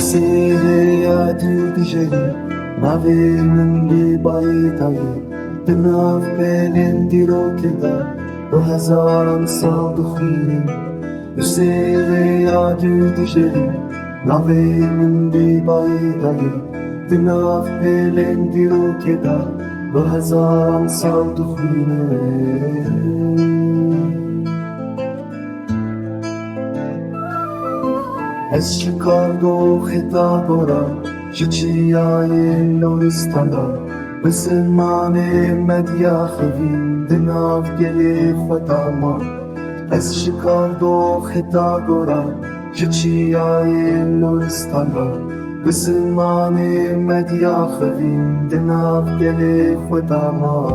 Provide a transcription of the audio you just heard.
Sire dirigeri, navemin bir baytayı, Dınaf benim dirokeda, bu hezaran saldıkhinin. Sire dirigeri, navemin bir baytayı, Dınaf benim dirokeda, bu hezaran saldıkhinin. از شیکاگو خطابورا جچیای لورستانا بسمان مدیا خوین دناف گلی خداما از شیکاگو خطابورا جچیای لورستانا بسمان مدیا خوین دناف گلی خداما